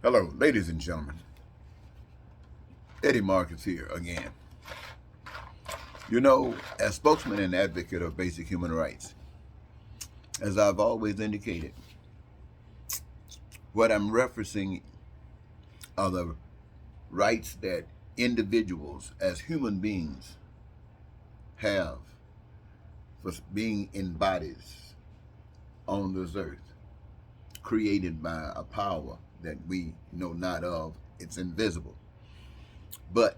Hello, ladies and gentlemen. Eddie Marcus here again. You know, as spokesman and advocate of basic human rights, as I've always indicated, what I'm referencing are the rights that individuals as human beings have for being in bodies on this earth, created by a power that we know not of. It's invisible. But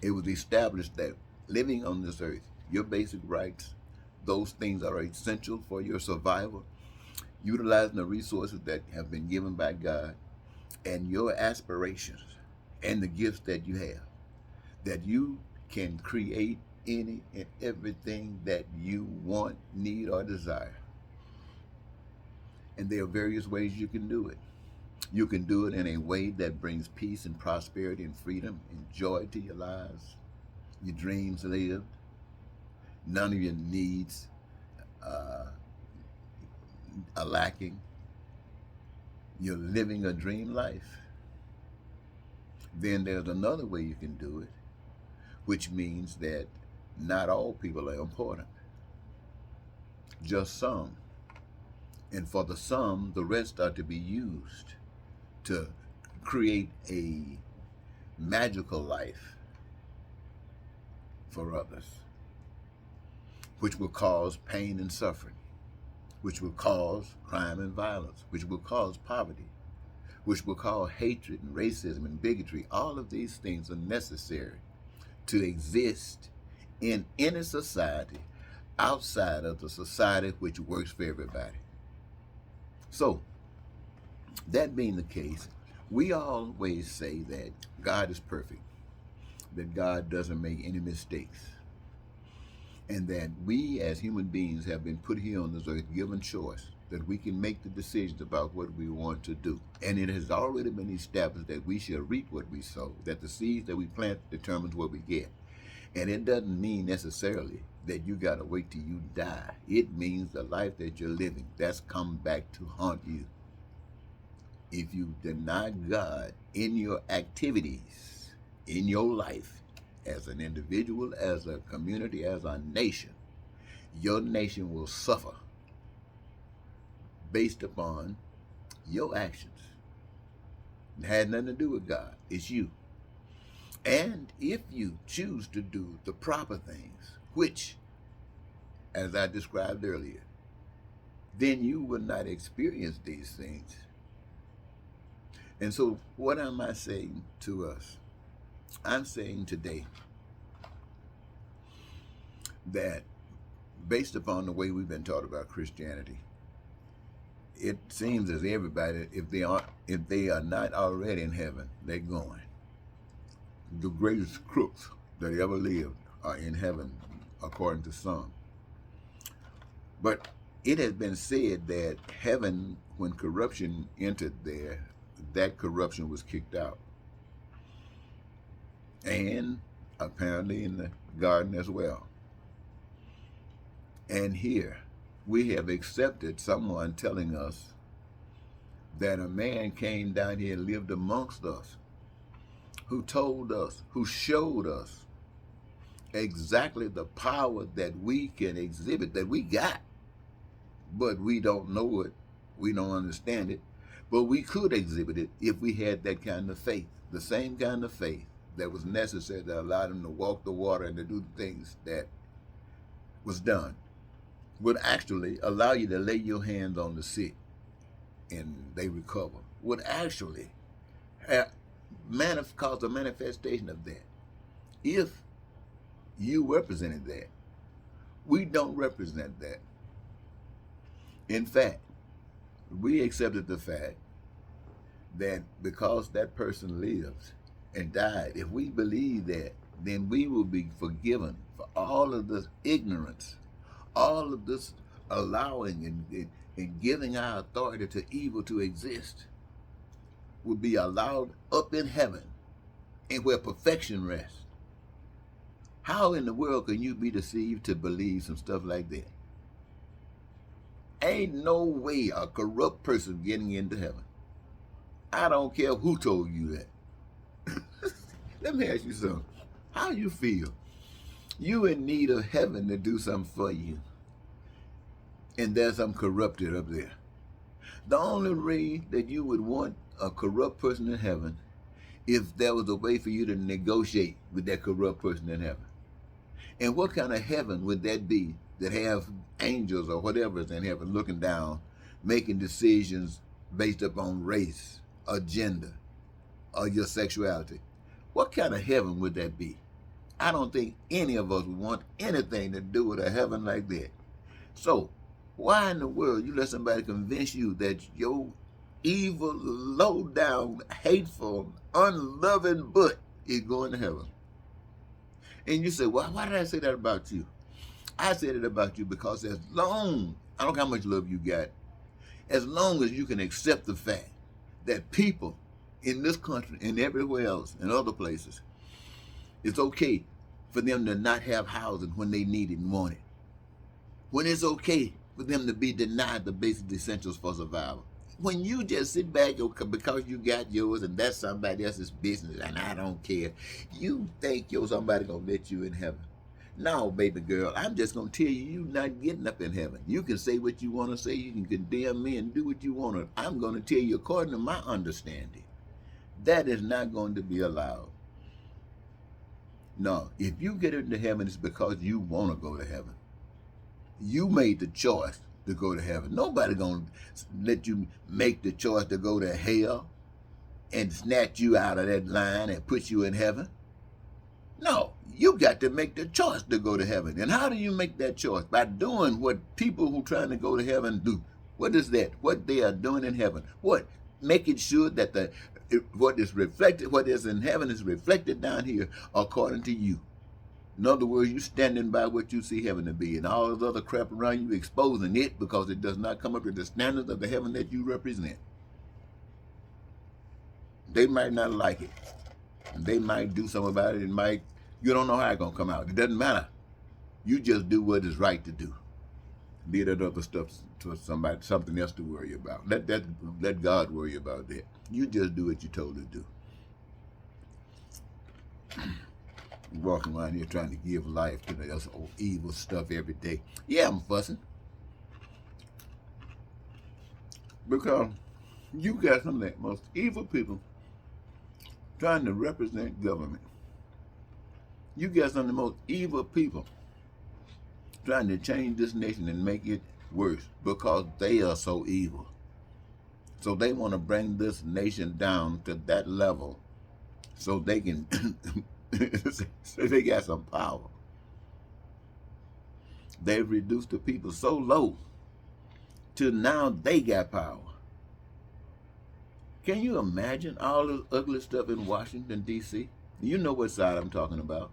it was established that living on this earth, your basic rights, those things are essential for your survival, utilizing the resources that have been given by God, and your aspirations and the gifts that you have, that you can create any and everything that you want, need, or desire. And there are various ways you can do it. You can do it in a way that brings peace and prosperity and freedom and joy to your lives, your dreams lived, none of your needs uh, are lacking. You're living a dream life. Then there's another way you can do it, which means that not all people are important, just some. And for the some, the rest are to be used to create a magical life for others, which will cause pain and suffering, which will cause crime and violence, which will cause poverty, which will cause hatred and racism and bigotry. All of these things are necessary to exist in any society outside of the society which works for everybody. So, that being the case, we always say that God is perfect, that God doesn't make any mistakes, and that we as human beings have been put here on this earth given choice, that we can make the decisions about what we want to do. And it has already been established that we shall reap what we sow, that the seeds that we plant determines what we get. And it doesn't mean necessarily that you got to wait till you die. It means the life that you're living, that's come back to haunt you. If you deny God in your activities, in your life, as an individual, as a community, as a nation, your nation will suffer based upon your actions. It had nothing to do with God. It's you. And if you choose to do the proper things, which, as I described earlier, then you will not experience these things. And so what am I saying to us? I'm saying today that based upon the way we've been taught about Christianity, it seems as everybody, if they are not already in heaven, they're going. The greatest crooks that ever lived are in heaven, according to some. But it has been said that heaven, when corruption entered there, that corruption was kicked out. And apparently in the garden as well. And here, we have accepted someone telling us that a man came down here and lived amongst us, who told us, who showed us exactly the power that we can exhibit, that we got, but we don't know it, we don't understand it, but we could exhibit it if we had that kind of faith, the same kind of faith that was necessary to allow them to walk the water and to do the things that was done, would actually allow you to lay your hands on the sick and they recover, would actually cause a manifestation of that. If you represented that, we don't represent that. In fact, we accepted the fact that because that person lives and died, if we believe that, then we will be forgiven for all of this ignorance, all of this allowing and giving our authority to evil to exist, will be allowed up in heaven and where perfection rests. How in the world can you be deceived to believe some stuff like that? Ain't no way a corrupt person getting into heaven. I don't care who told you that. Let me ask you something. How you feel? You in need of heaven to do something for you, and there's some corrupted up there. The only way that you would want a corrupt person in heaven if there was a way for you to negotiate with that corrupt person in heaven. And what kind of heaven would that be that have angels or whatever is in heaven looking down, making decisions based upon race, or gender, or your sexuality? What kind of heaven would that be? I don't think any of us would want anything to do with a heaven like that. So, why in the world you let somebody convince you that your evil, low-down, hateful, unloving butt is going to heaven? And you say, well, why did I say that about you? I said it about you because as long, I don't care how much love you got, as long as you can accept the fact that people in this country and everywhere else and other places, it's okay for them to not have housing when they need it and want it. When it's okay for them to be denied the basic essentials for survival. When you just sit back because you got yours and that's somebody else's business and I don't care, you think somebody gonna let you in heaven. No, baby girl, I'm just gonna tell you, you're not getting up in heaven. You can say what you want to say, you can condemn me and do what you want to. I'm gonna tell you according to my understanding, that is not going to be allowed. No, if you get into heaven, it's because you want to go to heaven. You made the choice to go to heaven. Nobody gonna let you make the choice to go to hell and snatch you out of that line and put you in heaven. No, you got to make the choice to go to heaven. And how do you make that choice? By doing what people who trying to go to heaven do. What is that? What they are doing in heaven. What? Making sure that what is reflected, what is in heaven is reflected down here according to you. In other words, you standing by what you see heaven to be, and all this other crap around you exposing it because it does not come up to the standards of the heaven that you represent. They might not like it. They might do something about it. You don't know how it's going to come out. It doesn't matter. You just do what is right to do. Leave that other stuff to something else to worry about. Let God worry about that. You just do what you're told to do. Walking around here trying to give life to the old evil stuff every day. Yeah, I'm fussing. Because you got some of the most evil people trying to represent government. You got some of the most evil people trying to change this nation and make it worse because they are so evil. So they want to bring this nation down to that level so they can, so they got some power. They've reduced the people so low till now they got power. Can you imagine all this ugly stuff in Washington, D.C.? You know what side I'm talking about.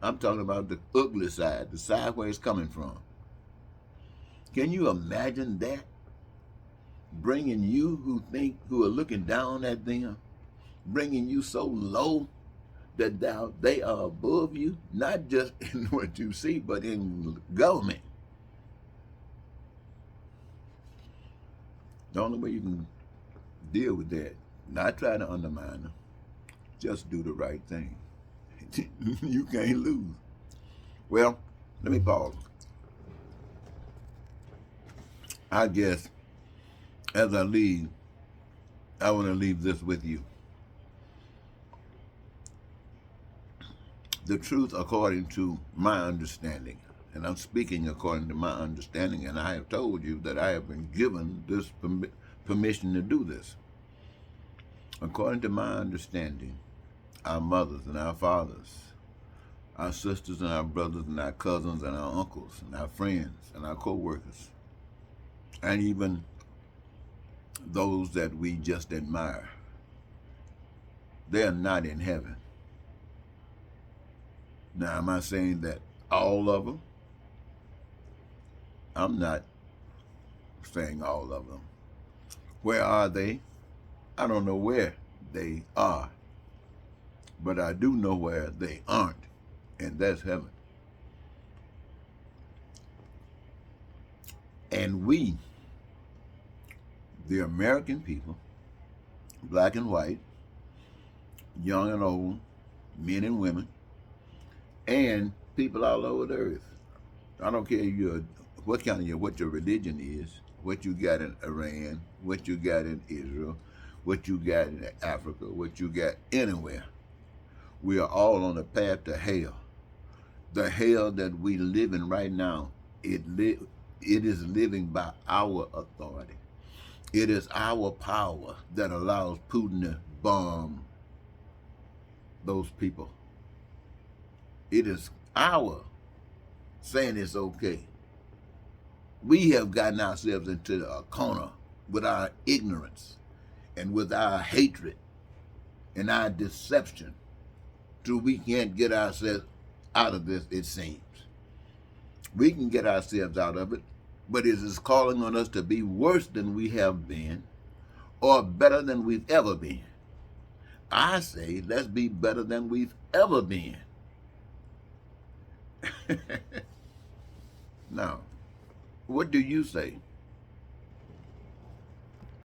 I'm talking about the ugly side, the side where it's coming from. Can you imagine that? Bringing you who are looking down at them, bringing you so low that they are above you, not just in what you see, but in government. The only way you can deal with that, not try to undermine them, just do the right thing. You can't lose. Well, let me pause. I guess as I leave, I want to leave this with you. The truth according to my understanding, and I'm speaking according to my understanding, and I have told you that I have been given this permission to do this. According to my understanding, our mothers and our fathers, our sisters and our brothers and our cousins and our uncles and our friends and our co-workers, and even those that we just admire, they are not in heaven. Now, am I saying that all of them? I'm not saying all of them. Where are they? I don't know where they are, but I do know where they aren't, and that's heaven. And we, the American people, black and white, young and old, men and women, and people all over the earth. I don't care what your religion is, what you got in Iran, what you got in Israel, what you got in Africa, what you got anywhere. We are all on the path to hell. The hell that we live in right now, it is living by our authority. It is our power that allows Putin to bomb those people. It is our saying it's okay. We have gotten ourselves into a corner with our ignorance and with our hatred and our deception, till we can't get ourselves out of this, it seems. We can get ourselves out of it, but it is calling on us to be worse than we have been or better than we've ever been. I say, let's be better than we've ever been. Now, what do you say?